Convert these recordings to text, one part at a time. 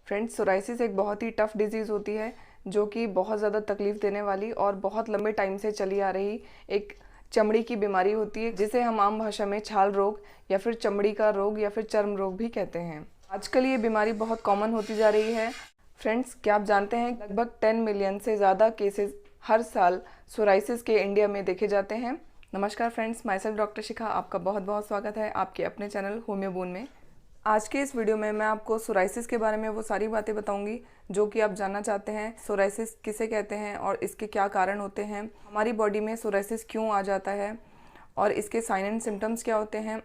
Friends, psoriasis एक बहुत ही tough disease होती है जो कि बहुत ज़्यादा तकलीफ़ देने वाली और बहुत लंबे टाइम से चली आ रही एक चमड़ी की बीमारी होती है, जिसे हम आम भाषा में छाल रोग या फिर चमड़ी का रोग या फिर चर्म रोग भी कहते हैं। आजकल ये बीमारी बहुत कॉमन होती जा रही है। फ्रेंड्स, क्या आप जानते हैं लगभग 10 मिलियन से ज़्यादा केसेस हर साल सोराइसिस के इंडिया में देखे जाते हैं। नमस्कार फ्रेंड्स, माई सेल्फ डॉक्टर शिखा, आपका बहुत बहुत स्वागत है आपके अपने चैनल होम्यो बोन में। आज के इस वीडियो में मैं आपको सोराइसिस के बारे में वो सारी बातें बताऊंगी जो कि आप जानना चाहते हैं। सोराइसिस किसे कहते हैं और इसके क्या कारण होते हैं, हमारी बॉडी में सोराइसिस क्यों आ जाता है और इसके साइन एंड सिम्टम्स क्या होते हैं,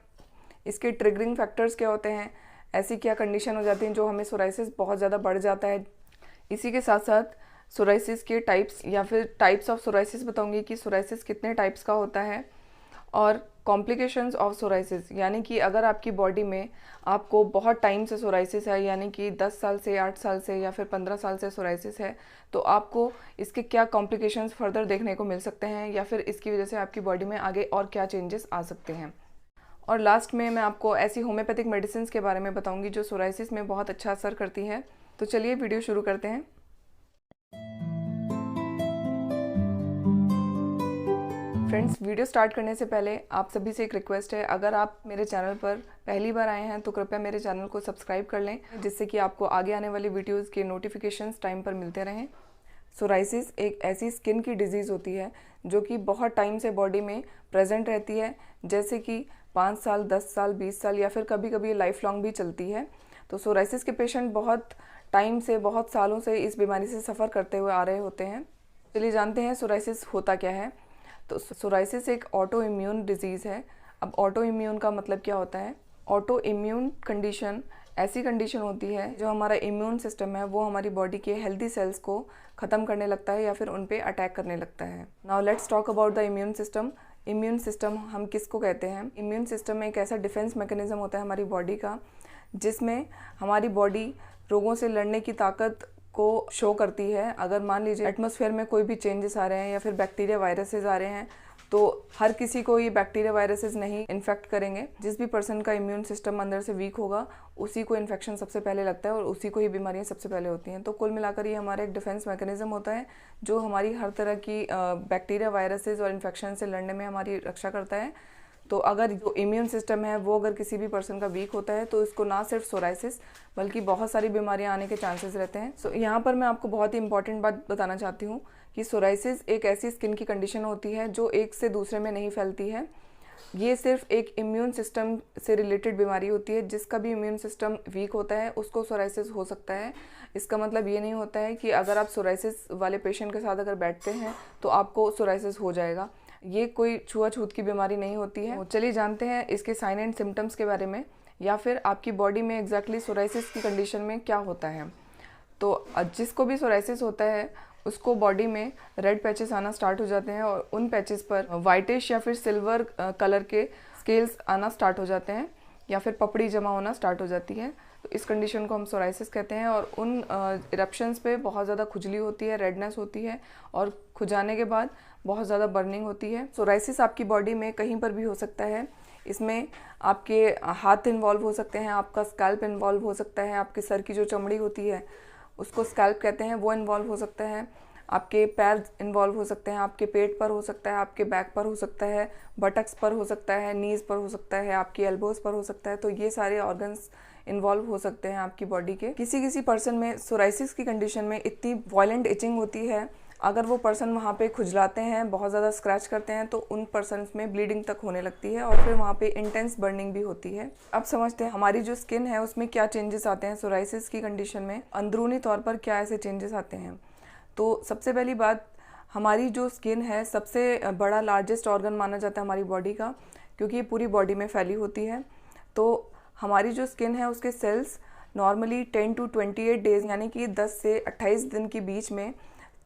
इसके ट्रिगरिंग फैक्टर्स क्या होते हैं, ऐसी क्या कंडीशन हो जाती है जो हमें सोराइसिस बहुत ज़्यादा बढ़ जाता है। इसी के साथ साथ सोराइसिस के टाइप्स या फिर टाइप्स ऑफ सोराइसिस बताऊंगी कि सोराइसिस कितने टाइप्स का होता है और कॉम्प्लिकेशंस ऑफ सोराइसिस, यानी कि अगर आपकी बॉडी में आपको बहुत टाइम से सोराइसिस है, यानी कि 10 साल से, 8 साल से या फिर 15 साल से सोराइसिस है, तो आपको इसके क्या कॉम्प्लिकेशंस फर्दर देखने को मिल सकते हैं या फिर इसकी वजह से आपकी बॉडी में आगे और क्या चेंजेस आ सकते हैं। और लास्ट में मैं आपको ऐसी होम्योपैथिक मेडिसिन के बारे में बताऊंगी जो सोराइसिस में बहुत अच्छा असर करती है। तो चलिए वीडियो शुरू करते हैं। फ्रेंड्स, वीडियो स्टार्ट करने से पहले आप सभी से एक रिक्वेस्ट है, अगर आप मेरे चैनल पर पहली बार आए हैं तो कृपया मेरे चैनल को सब्सक्राइब कर लें, जिससे कि आपको आगे आने वाली वीडियोस के नोटिफिकेशंस टाइम पर मिलते रहें। सोराइसिस एक ऐसी स्किन की डिजीज़ होती है जो कि बहुत टाइम से बॉडी में प्रेजेंट रहती है, जैसे कि 5 साल, 10 साल, 20 साल या फिर कभी कभी लाइफ लॉन्ग भी चलती है। तो सोराइसिस के पेशेंट बहुत टाइम से, बहुत सालों से इस बीमारी से सफ़र करते हुए आ रहे होते हैं। चलिए जानते हैं सोराइसिस होता क्या है। तो सोराइसिस एक ऑटो इम्यून डिजीज़ है। अब ऑटो इम्यून का मतलब क्या होता है? ऑटो इम्यून कंडीशन ऐसी कंडीशन होती है जो हमारा इम्यून सिस्टम है वो हमारी बॉडी के हेल्दी सेल्स को ख़त्म करने लगता है या फिर उन पे अटैक करने लगता है। Now let's talk about the immune system. Immune system हम किसको कहते हैं? इम्यून सिस्टम एक ऐसा डिफेंस मैकेनिज्म होता है हमारी बॉडी का, जिसमें हमारी बॉडी रोगों से लड़ने की ताकत को शो करती है। अगर मान लीजिए एटमॉस्फेयर में कोई भी चेंजेस आ रहे हैं या फिर बैक्टीरिया वायरसेस आ रहे हैं, तो हर किसी को ये बैक्टीरिया वायरसेस नहीं इन्फेक्ट करेंगे। जिस भी पर्सन का इम्यून सिस्टम अंदर से वीक होगा उसी को इन्फेक्शन सबसे पहले लगता है और उसी को ये बीमारियां सबसे पहले होती हैं। तो कुल मिलाकर ये हमारा एक डिफेंस मैकेनिज्म होता है जो हमारी हर तरह की बैक्टीरिया वायरसेस और इन्फेक्शन से लड़ने में हमारी रक्षा करता है। तो अगर जो इम्यून सिस्टम है वो अगर किसी भी पर्सन का वीक होता है तो इसको ना सिर्फ सोराइसिस बल्कि बहुत सारी बीमारियां आने के चांसेस रहते हैं। सो यहाँ पर मैं आपको बहुत ही इंपॉर्टेंट बात बताना चाहती हूँ कि सोराइसिस एक ऐसी स्किन की कंडीशन होती है जो एक से दूसरे में नहीं फैलती है। ये सिर्फ एक इम्यून सिस्टम से रिलेटेड बीमारी होती है। जिसका भी इम्यून सिस्टम वीक होता है उसको सोराइसिस हो सकता है। इसका मतलब ये नहीं होता है कि अगर आप सोराइसिस वाले पेशेंट के साथ अगर बैठते हैं तो आपको सोराइसिस हो जाएगा। ये कोई छुआछूत की बीमारी नहीं होती है। चलिए जानते हैं इसके साइन एंड सिम्टम्स के बारे में, या फिर आपकी बॉडी में एग्जैक्टली सोराइसिस की कंडीशन में क्या होता है। तो जिसको भी सोराइसिस होता है उसको बॉडी में रेड पैचेस आना स्टार्ट हो जाते हैं और उन पैचेस पर वाइटिश या फिर सिल्वर कलर के स्केल्स आना स्टार्ट हो जाते हैं या फिर पपड़ी जमा होना स्टार्ट हो जाती है। तो इस कंडीशन को हम सोराइसिस कहते हैं। और उन इरप्शंस पे बहुत ज़्यादा खुजली होती है, रेडनेस होती है और खुजाने के बाद बहुत ज़्यादा बर्निंग होती है। सोराइसिस आपकी बॉडी में कहीं पर भी हो सकता है। इसमें आपके हाथ इन्वॉल्व हो सकते हैं, आपका स्कैल्प इन्वॉल्व हो सकता है, आपके सर की जो चमड़ी होती है उसको स्कैल्प कहते हैं वो इन्वॉल्व हो सकता है, आपके पैर इन्वॉल्व हो सकते हैं, आपके पेट पर हो सकता है, आपके बैक पर हो सकता है, बटक्स पर हो सकता है, नीज़ पर हो सकता है, आपकी एल्बोज पर हो सकता है। तो ये सारे ऑर्गन्स इन्वॉल्व हो सकते हैं आपकी बॉडी के। किसी किसी पर्सन में सोराइसिस की कंडीशन में इतनी वायलेंट इचिंग होती है, अगर वो पर्सन वहाँ पे खुजलाते हैं, बहुत ज़्यादा स्क्रैच करते हैं तो उन पर्सन्स में ब्लीडिंग तक होने लगती है और फिर वहाँ पे इंटेंस बर्निंग भी होती है। अब समझते हैं हमारी जो स्किन है उसमें क्या चेंजेस आते हैं सोराइसिस की कंडीशन में, अंदरूनी तौर पर क्या ऐसे चेंजेस आते हैं। तो सबसे पहली बात, हमारी जो स्किन है सबसे बड़ा लार्जेस्ट ऑर्गन माना जाता है हमारी बॉडी का, क्योंकि ये पूरी बॉडी में फैली होती है। तो हमारी जो स्किन है उसके सेल्स नॉर्मली 10 to 28 डेज़ यानी कि 10 से 28 दिन के बीच में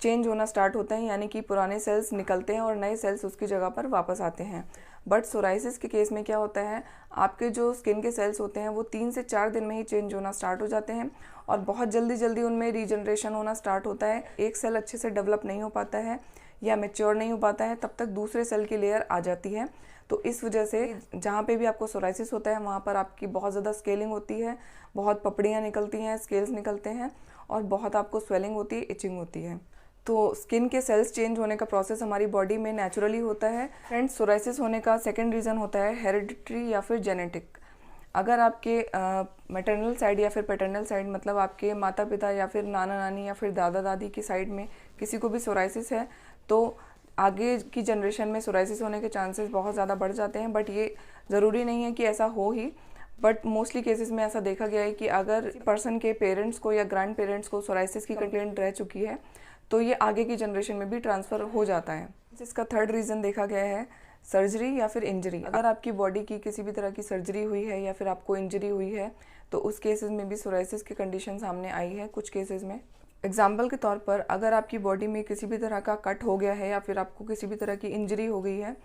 चेंज होना स्टार्ट होते हैं, यानी कि पुराने सेल्स निकलते हैं और नए सेल्स उसकी जगह पर वापस आते हैं। बट सोराइसिस के केस में क्या होता है, आपके जो स्किन के सेल्स होते हैं वो 3 से 4 दिन में ही चेंज होना स्टार्ट हो जाते हैं और बहुत जल्दी जल्दी उनमें रीजनरेशन होना स्टार्ट होता है। एक सेल अच्छे से डेवलप नहीं हो पाता है या मैच्योर नहीं हो पाता है, तब तक दूसरे सेल की लेयर आ जाती है। तो इस वजह से जहाँ पे भी आपको सोराइसिस होता है वहाँ पर आपकी बहुत ज़्यादा स्केलिंग होती है, बहुत पपड़ियाँ निकलती हैं, स्केल्स निकलते हैं और बहुत आपको स्वेलिंग होती है, इचिंग होती है। तो स्किन के सेल्स चेंज होने का प्रोसेस हमारी बॉडी में नेचुरली होता है। फ्रेंड्स, सोराइसिस होने का सेकंड रीज़न होता है हेरिडिटरी या फिर जेनेटिक। अगर आपके मैटरनल साइड या फिर पैटर्नल साइड, मतलब आपके माता पिता या फिर नाना नानी या फिर दादा दादी की साइड में किसी को भी सोराइसिस है तो आगे की जनरेशन में सोराइसिस होने के चांसेस बहुत ज़्यादा बढ़ जाते हैं। बट ये ज़रूरी नहीं है कि ऐसा हो ही, बट मोस्टली केसेस में ऐसा देखा गया है कि अगर पर्सन के पेरेंट्स को या ग्रैंड पेरेंट्स को सोराइसिस की कंप्लेंट रह चुकी है तो ये आगे की जनरेशन में भी ट्रांसफ़र हो जाता है। इसका थर्ड रीज़न देखा गया है सर्जरी या फिर इंजरी। अगर आपकी बॉडी की किसी भी तरह की सर्जरी हुई है या फिर आपको इंजरी हुई है तो उस केसेस में भी सोराइसिस की कंडीशन सामने आई है कुछ केसेस में। एग्जाम्पल के तौर पर, अगर आपकी बॉडी में किसी भी तरह का कट हो गया है या फिर आपको किसी भी तरह की इंजरी हो गई है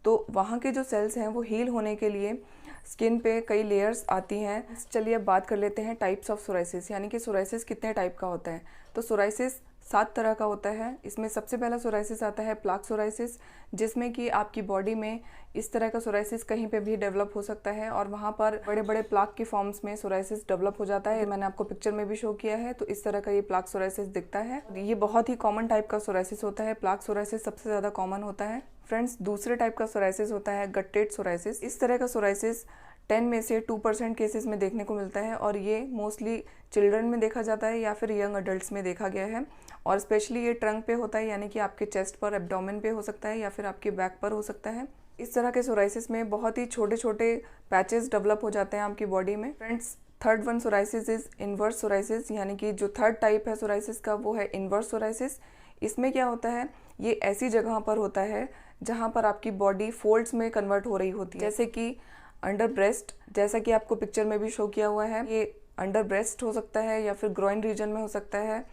तो वहाँ के जो सेल्स हैं वो हील होने के लिए स्किन पे कई लेयर्स आती हैं। चलिए अब बात कर लेते हैं टाइप्स ऑफ सोराइसिस, यानी कि सोराइसिस कितने टाइप का होता है। तो सोराइसिस 7 तरह का होता है। इसमें सबसे पहला सोराइसिस आता है प्लाक सोराइसिस, जिसमें कि आपकी बॉडी में इस तरह का सोराइसिस कहीं पे भी डेवलप हो सकता है और वहाँ पर बड़े बड़े प्लाक के फॉर्म्स में सोराइसिस डेवलप हो जाता है। मैंने आपको पिक्चर में भी शो किया है, तो इस तरह का ये प्लाक सोराइसिस दिखता है। ये बहुत ही कॉमन टाइप का सोराइसिस होता है। प्लाक सोराइसिस सबसे ज़्यादा कॉमन होता है। फ्रेंड्स, दूसरे टाइप का सोराइसिस होता है गट्टेड सोराइसिस। इस तरह का सोराइसिस 10 में से 2% केसेस में देखने को मिलता है और ये मोस्टली चिल्ड्रन में देखा जाता है या फिर यंग अडल्ट्स में देखा गया है। और स्पेशली ये ट्रंक पे होता है, यानी कि आपके चेस्ट पर, एब्डोमेन पे हो सकता है या फिर आपके बैक पर हो सकता है। इस तरह के सोराइसिस में बहुत ही छोटे छोटे पैचेस डेवलप हो जाते हैं आपकी बॉडी में। Friends, third one psoriasis is inverse psoriasis, यानी कि जो थर्ड टाइप है सोराइसिस का वो है इन्वर्स सोराइसिस। इसमें क्या होता है, ये ऐसी जगह पर होता है जहाँ पर आपकी बॉडी फोल्ड्स में कन्वर्ट हो रही होती है, जैसे कि अंडर ब्रेस्ट, जैसा कि आपको पिक्चर में भी शो किया हुआ है। ये अंडर ब्रेस्ट हो सकता है या फिर ग्रोइन रीजन में हो सकता है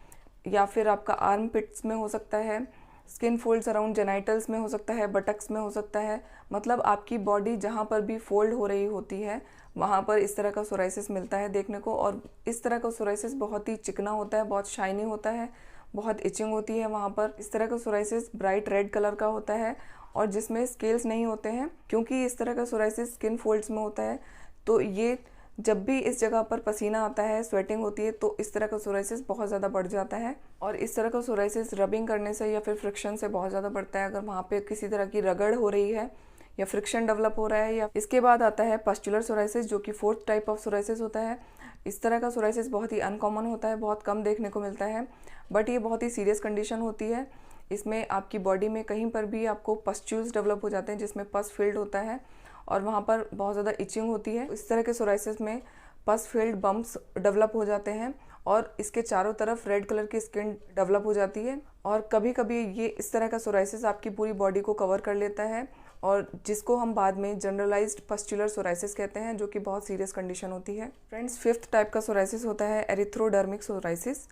या फिर आपका आर्म पिट्स में हो सकता है, स्किन फोल्ड्स अराउंड जेनाइटल्स में हो सकता है, बटक्स में हो सकता है। मतलब आपकी बॉडी जहाँ पर भी फोल्ड हो रही होती है वहाँ पर इस तरह का सोराइसिस मिलता है देखने को। और इस तरह का सोराइसिस बहुत ही चिकना होता है, बहुत शाइनी होता है, बहुत इचिंग होती है वहाँ पर। इस तरह का सोराइसिस ब्राइट रेड कलर का होता है और जिसमें स्केल्स नहीं होते हैं। क्योंकि इस तरह का सोराइसिस स्किन फोल्ड्स में होता है तो ये जब भी इस जगह पर पसीना आता है, स्वेटिंग होती है, तो इस तरह का सोराइसिस बहुत ज़्यादा बढ़ जाता है। और इस तरह का सोराइसिस रबिंग करने से या फिर फ्रिक्शन से बहुत ज़्यादा बढ़ता है, अगर वहाँ पे किसी तरह की रगड़ हो रही है या फ्रिक्शन डेवलप हो रहा है। या इसके बाद आता है पस्टुलर सोराइसिस, जो कि 4th टाइप ऑफ सोराइसिस होता है। इस तरह का सोराइसिस बहुत ही अनकॉमन होता है, बहुत कम देखने को मिलता है, बट ये बहुत ही सीरियस कंडीशन होती है। इसमें आपकी बॉडी में कहीं पर भी आपको पस्ट्यूल्स डेवलप हो जाते हैं जिसमें पस फिल्ड होता है और वहाँ पर बहुत ज़्यादा इचिंग होती है। इस तरह के सोराइसिस में पस फील्ड बम्प्स डेवलप हो जाते हैं और इसके चारों तरफ रेड कलर की स्किन डेवलप हो जाती है। और कभी कभी ये इस तरह का सोराइसिस आपकी पूरी बॉडी को कवर कर लेता है और जिसको हम बाद में जनरलाइज्ड पस्टुलर सोराइसिस कहते हैं, जो कि बहुत सीरियस कंडीशन होती है। फ्रेंड्स, 5th टाइप का सोराइसिस होता है एरिथ्रोडर्मिक सोराइसिस।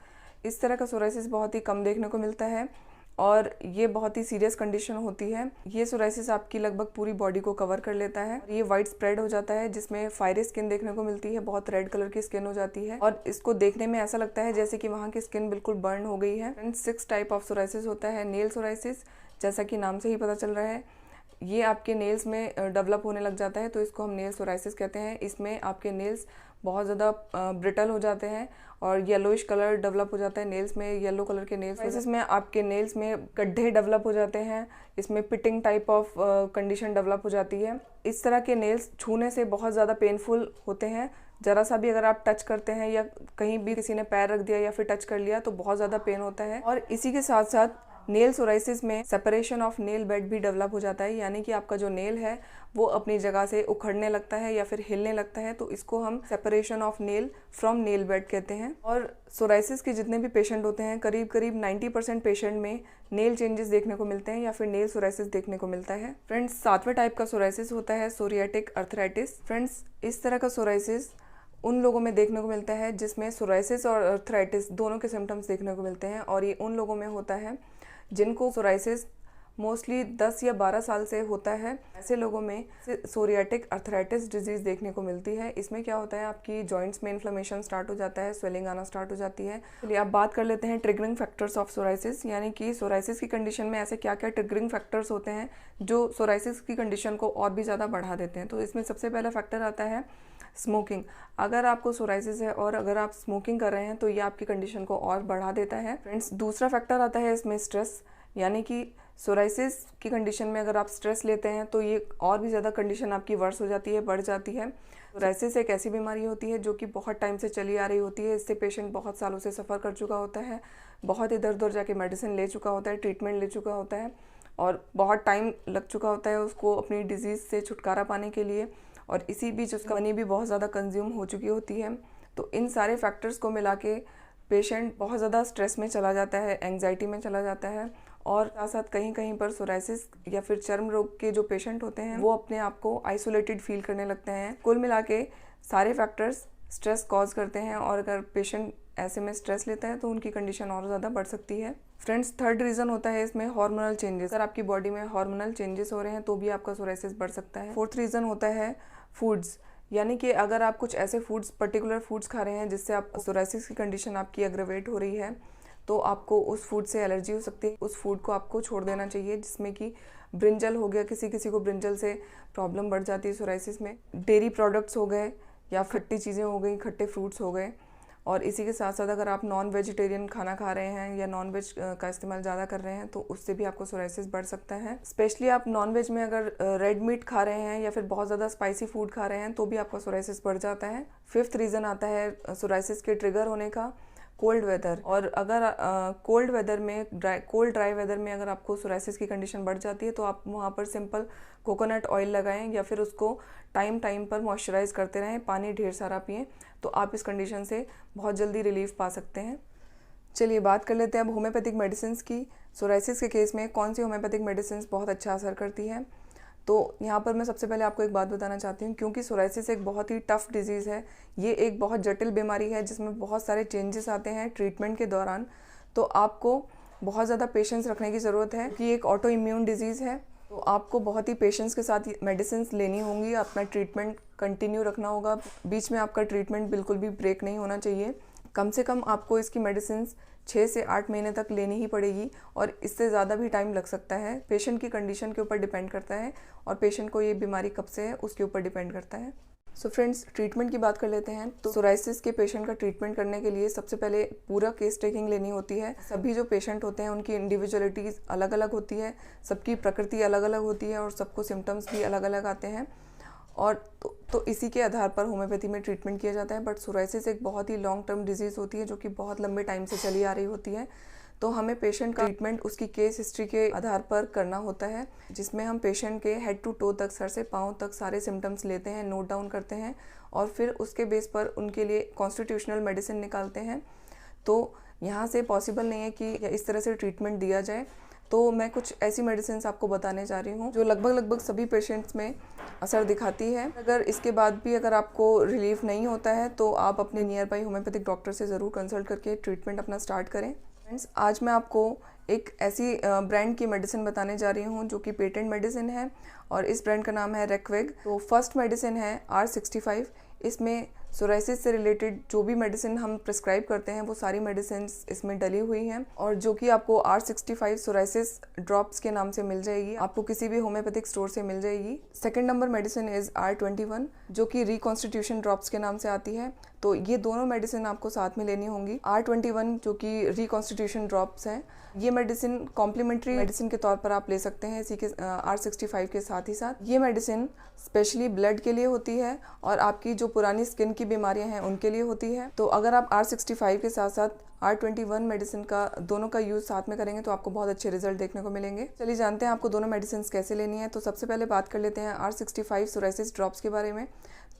इस तरह का सोराइसिस बहुत ही कम देखने को मिलता है और ये बहुत ही सीरियस कंडीशन होती है। ये सोराइसिस आपकी लगभग पूरी बॉडी को कवर कर लेता है। ये वाइड स्प्रेड हो जाता है जिसमें फायरी स्किन देखने को मिलती है, बहुत रेड कलर की स्किन हो जाती है और इसको देखने में ऐसा लगता है जैसे कि वहाँ की स्किन बिल्कुल बर्न हो गई है। 6th टाइप ऑफ सोराइसिस होता है नेल सोराइसिस। जैसा कि नाम से ही पता चल रहा है, ये आपके नेल्स में डेवलप होने लग जाता है, तो इसको हम नेल सोराइसिस कहते हैं। इसमें आपके नेल्स बहुत ज़्यादा ब्रिटल हो जाते हैं और येलोइश कलर डेवलप हो जाता है नेल्स में, येलो कलर के नेल्स। इसमें आपके नेल्स में गड्ढे डेवलप हो जाते हैं, इसमें pitting type of condition develop हो जाती है। इस तरह के नेल्स छूने से बहुत ज़्यादा पेनफुल होते हैं। ज़रा सा भी अगर आप टच करते हैं या कहीं भी किसी ने पैर रख दिया या फिर टच कर लिया तो बहुत ज़्यादा पेन होता है। और इसी के साथ साथ नेल सोराइसिस में सेपरेशन ऑफ नेल बेड भी डेवलप हो जाता है, यानी कि आपका जो नेल है वो अपनी जगह से उखड़ने लगता है या फिर हिलने लगता है, तो इसको हम separation of nail from nail bed कहते हैं। और सोराइसिस के जितने भी पेशेंट होते हैं, करीब करीब 90% पेशेंट में नेल चेंजेस देखने को मिलते हैं या फिर नेल सोराइसिस देखने को मिलता है। फ्रेंड्स, 7वें टाइप का सोराइसिस होता है सोरियाटिक अर्थराइटिस। फ्रेंड्स, इस तरह का सोराइसिस उन लोगों में देखने को मिलता है जिसमें सोराइसिस और अर्थराइटिस दोनों के सिम्टम्स देखने को मिलते हैं और ये उन लोगों में होता है जिनको सोराइसिस मोस्टली 10 या 12 साल से होता है। ऐसे लोगों में सोरियाटिक अर्थराइटिस डिजीज़ देखने को मिलती है। इसमें क्या होता है, आपकी जॉइंट्स में इन्फ्लेमेशन स्टार्ट हो जाता है, स्वेलिंग आना स्टार्ट हो जाती है। चलिए अब बात कर लेते हैं ट्रिगरिंग फैक्टर्स ऑफ सोराइसिस, यानी कि सोराइसिस की कंडीशन में ऐसे क्या क्या ट्रिगरिंग फैक्टर्स होते हैं जो सोराइसिस की कंडीशन को और भी ज़्यादा बढ़ा देते हैं। तो इसमें सबसे पहला फैक्टर आता है स्मोकिंग। अगर आपको सोराइसिस है और अगर आप स्मोकिंग कर रहे हैं तो ये आपकी कंडीशन को और बढ़ा देता है। फ्रेंड्स, दूसरा फैक्टर आता है इसमें स्ट्रेस, यानी कि सोराइसिस की कंडीशन में अगर आप स्ट्रेस लेते हैं तो ये और भी ज़्यादा कंडीशन आपकी वर्स हो जाती है, बढ़ जाती है। सोराइसिस एक ऐसी बीमारी होती है जो कि बहुत टाइम से चली आ रही होती है। इससे पेशेंट बहुत सालों से सफ़र कर चुका होता है, बहुत इधर उधर जाके मेडिसिन ले चुका होता है, ट्रीटमेंट ले चुका होता है और बहुत टाइम लग चुका होता है उसको अपनी डिजीज़ से छुटकारा पाने के लिए, और इसी बीच उसका मनी भी बहुत ज़्यादा कंज्यूम हो चुकी होती है। तो इन सारे फैक्टर्स को मिला के पेशेंट बहुत ज़्यादा स्ट्रेस में चला जाता है, एंग्जाइटी में चला जाता है, और साथ साथ कहीं कहीं पर सोराइसिस या फिर चर्म रोग के जो पेशेंट होते हैं वो अपने आप को आइसोलेटेड फील करने लगते हैं। कुल मिला के सारे फैक्टर्स स्ट्रेस कॉज करते हैं, और अगर पेशेंट ऐसे में स्ट्रेस लेता है तो उनकी कंडीशन और ज़्यादा बढ़ सकती है। फ्रेंड्स, थर्ड रीज़न होता है इसमें हार्मोनल चेंजेस। अगर आपकी बॉडी में हार्मोनल चेंजेस हो रहे हैं तो भी आपका सोराइसिस बढ़ सकता है। फोर्थ रीज़न होता है फूड्स, यानी कि अगर आप कुछ ऐसे फूड्स, पर्टिकुलर फूड्स खा रहे हैं जिससे आप सोराइसिस की कंडीशन आपकी एग्रेवेट हो रही है, तो आपको उस फूड से एलर्जी हो सकती है। उस फूड को आपको छोड़ देना चाहिए, जिसमें कि ब्रिंजल हो गया, किसी किसी को ब्रिंजल से प्रॉब्लम बढ़ जाती है सोराइसिस में। डेयरी प्रोडक्ट्स हो गए या खट्टी चीज़ें हो गई, खट्टे फ्रूट्स हो गए। और इसी के साथ साथ अगर आप नॉन वेजिटेरियन खाना खा रहे हैं या नॉन वेज का इस्तेमाल ज़्यादा कर रहे हैं तो उससे भी आपको सोराइसिस बढ़ सकता है। स्पेशली आप नॉन वेज में अगर रेड मीट खा रहे हैं या फिर बहुत ज़्यादा स्पाइसी फूड खा रहे हैं तो भी आपका सोराइसिस बढ़ जाता है। फिफ्थ रीज़न आता है सोराइसिस के ट्रिगर होने का, कोल्ड वेदर। और अगर कोल्ड वेदर में, ड्राई वेदर में अगर आपको सोराइसिस की कंडीशन बढ़ जाती है तो आप वहाँ पर सिंपल कोकोनट ऑयल लगाएं या फिर उसको टाइम टाइम पर मॉइस्चराइज करते रहें, पानी ढेर सारा पिएं, तो आप इस कंडीशन से बहुत जल्दी रिलीफ पा सकते हैं। चलिए बात कर लेते हैं अब होम्योपैथिक मेडिसिन की। सोराइसिस के केस में कौन सी होम्योपैथिक मेडिसिन बहुत अच्छा असर करती है। तो यहाँ पर मैं सबसे पहले आपको एक बात बताना चाहती हूँ, क्योंकि सोराइसिस एक बहुत ही टफ डिजीज़ है, ये एक बहुत जटिल बीमारी है जिसमें बहुत सारे चेंजेस आते हैं ट्रीटमेंट के दौरान। तो आपको बहुत ज़्यादा पेशेंस रखने की ज़रूरत है कि एक ऑटो इम्यून डिजीज़ है, तो आपको बहुत ही पेशेंस के साथ मेडिसिन लेनी होंगी, अपना ट्रीटमेंट कंटिन्यू रखना होगा, बीच में आपका ट्रीटमेंट बिल्कुल भी ब्रेक नहीं होना चाहिए। कम से कम आपको इसकी मेडिसिन 6 से 8 महीने तक लेनी ही पड़ेगी, और इससे ज़्यादा भी टाइम लग सकता है। पेशेंट की कंडीशन के ऊपर डिपेंड करता है और पेशेंट को ये बीमारी कब से है उसके ऊपर डिपेंड करता है। सो फ्रेंड्स, ट्रीटमेंट की बात कर लेते हैं। तो सोराइसिस के पेशेंट का ट्रीटमेंट करने के लिए सबसे पहले पूरा केस टेकिंग लेनी होती है। सभी जो पेशेंट होते हैं उनकी इंडिविजुअलिटीज़ अलग अलग होती है, सबकी प्रकृति अलग अलग होती है और सबको सिम्टम्स भी अलग अलग आते हैं, और तो इसी के आधार पर होम्योपैथी में ट्रीटमेंट किया जाता है। बट सोराइसिस एक बहुत ही लॉन्ग टर्म डिजीज़ होती है जो कि बहुत लंबे टाइम से चली आ रही होती है। तो हमें पेशेंट का ट्रीटमेंट उसकी केस हिस्ट्री के आधार पर करना होता है, जिसमें हम पेशेंट के हेड टू टो तक, सर से पाँव तक सारे सिम्टम्स लेते हैं, नोट डाउन करते हैं, और फिर उसके बेस पर उनके लिए कॉन्स्टिट्यूशनल मेडिसिन निकालते हैं। तो यहाँ से पॉसिबल नहीं है कि इस तरह से ट्रीटमेंट दिया जाए। तो मैं कुछ ऐसी मेडिसिन आपको बताने जा रही हूँ जो लगभग सभी पेशेंट्स में असर दिखाती है। अगर इसके बाद भी अगर आपको रिलीफ नहीं होता है तो आप अपने नियर बाई होम्योपैथिक डॉक्टर से ज़रूर कंसल्ट करके ट्रीटमेंट अपना स्टार्ट करें। फ्रेंड्स, आज मैं आपको एक ऐसी ब्रांड की मेडिसिन बताने जा रही हूँ जो कि पेटेंट मेडिसिन है, और इस ब्रांड का नाम है रेक्वेग। तो फर्स्ट मेडिसिन है R65। इसमें सोराइसिस से रिलेटेड जो भी मेडिसिन हम प्रिस्क्राइब करते हैं वो सारी मेडिसिन इसमें डली हुई हैं, और जो कि आपको R65 सोराइसिस ड्रॉप्स के नाम से मिल जाएगी, आपको किसी भी होम्योपैथिक स्टोर से मिल जाएगी। Second number medicine is R21 जो कि रिकॉन्स्टिट्यूशन ड्रॉप्स के नाम से आती है। तो ये दोनों मेडिसिन आपको साथ में लेनी होंगी। R21 जो कि रिकॉन्स्टिट्यूशन ड्रॉप्स है, ये मेडिसिन कॉम्प्लीमेंट्री मेडिसिन के तौर पर आप ले सकते हैं इसी के R65 के साथ ही साथ। ये मेडिसिन स्पेशली ब्लड के लिए होती है और आपकी जो पुरानी स्किन की बीमारियां हैं उनके लिए होती है। तो अगर आप R65 के साथ साथ R21 मेडिसिन का दोनों का यूज़ साथ में करेंगे तो आपको बहुत अच्छे रिजल्ट देखने को मिलेंगे। चलिए जानते हैं आपको दोनों मेडिसिन कैसे लेनी है। तो सबसे पहले बात कर लेते हैं R65 सोराइसिस ड्रॉप्स के बारे में।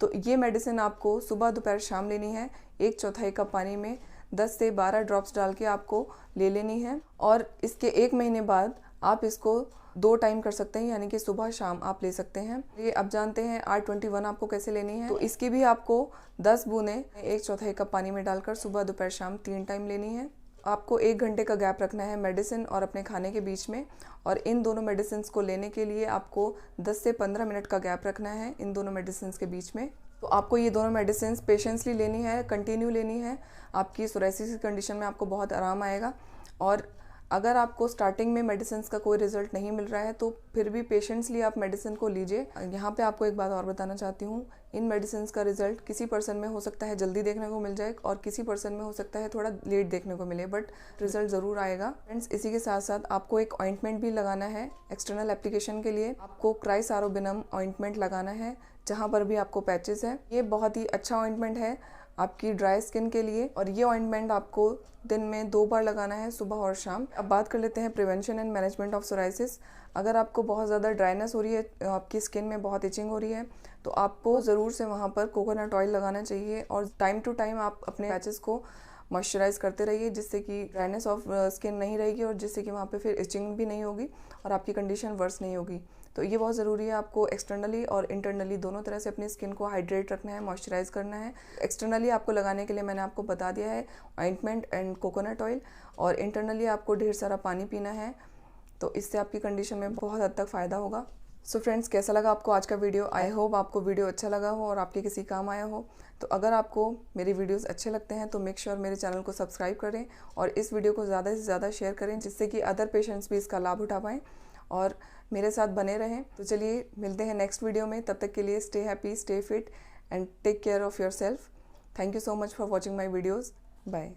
तो ये मेडिसिन आपको सुबह दोपहर शाम लेनी है। 1/4 कप पानी में 10 से 12 ड्रॉप्स डाल के आपको ले लेनी है, और इसके 1 महीने बाद आप इसको 2 टाइम कर सकते हैं, यानी कि सुबह शाम आप ले सकते हैं। ये अब जानते हैं R21 आपको कैसे लेनी है। तो इसकी भी आपको 10 बूंदें 1/4 कप पानी में डालकर सुबह दोपहर शाम 3 टाइम लेनी है। आपको 1 घंटे का गैप रखना है मेडिसिन और अपने खाने के बीच में, और इन दोनों मेडिसिन को लेने के लिए आपको 10 से 15 मिनट का गैप रखना है इन दोनों मेडिसिन के बीच में। तो आपको ये दोनों मेडिसिन पेशेंसली लेनी है, कंटिन्यू लेनी है। आपकी सोराइसिस की कंडीशन में आपको बहुत आराम आएगा। और अगर आपको स्टार्टिंग में मेडिसिन का कोई रिजल्ट नहीं मिल रहा है तो फिर भी पेशेंसली आप मेडिसिन को लीजिए। यहाँ पे आपको एक बात और बताना चाहती हूँ, इन मेडिसिन का रिजल्ट किसी पर्सन में हो सकता है जल्दी देखने को मिल जाए और किसी पर्सन में हो सकता है थोड़ा लेट देखने को मिले, बट रिजल्ट ज़रूर आएगा। फ्रेंड्स, इसी के साथ साथ आपको एक ऑइंटमेंट भी लगाना है एक्सटर्नल एप्लीकेशन के लिए। आपको क्राइसारोबिनम ऑइंटमेंट लगाना है जहाँ पर भी आपको पैचेस है। ये बहुत ही अच्छा ऑइंटमेंट है आपकी ड्राई स्किन के लिए, और ये ऑइंटमेंट आपको दिन में 2 बार लगाना है, सुबह और शाम। अब बात कर लेते हैं prevention and management of psoriasis. अगर आपको बहुत ज़्यादा ड्राइनेस हो रही है, आपकी स्किन में बहुत इचिंग हो रही है, तो आपको ज़रूर से वहाँ पर कोकोनट ऑयल लगाना चाहिए, और टाइम टू टाइम आप अपने पैचेस को मॉइस्चराइज करते रहिए, जिससे कि ड्राइनेस ऑफ स्किन नहीं रहेगी और जिससे कि वहाँ पे फिर इचिंग भी नहीं होगी और आपकी कंडीशन वर्स नहीं होगी। तो ये बहुत ज़रूरी है, आपको एक्सटर्नली और इंटरनली दोनों तरह से अपनी स्किन को हाइड्रेट रखना है, मॉइस्चराइज करना है। एक्सटर्नली आपको लगाने के लिए मैंने आपको बता दिया है ऑइंटमेंट एंड कोकोनट ऑयल, और इंटरनली आपको ढेर सारा पानी पीना है। तो इससे आपकी कंडीशन में बहुत हद तक फ़ायदा होगा। सो फ्रेंड्स, कैसा लगा आपको आज का वीडियो? आई होप आपको वीडियो अच्छा लगा हो और आपके किसी काम आया हो। तो अगर आपको मेरे वीडियोस अच्छे लगते हैं तो मेक श्योर मेरे चैनल को सब्सक्राइब करें और इस वीडियो को ज़्यादा से ज़्यादा शेयर करें, जिससे कि अदर पेशेंट्स भी इसका लाभ उठा पाएँ और मेरे साथ बने रहें। तो चलिए मिलते हैं नेक्स्ट वीडियो में, तब तक के लिए stay happy, stay fit and take care of your self. Thank you so much for watching my videos. Bye.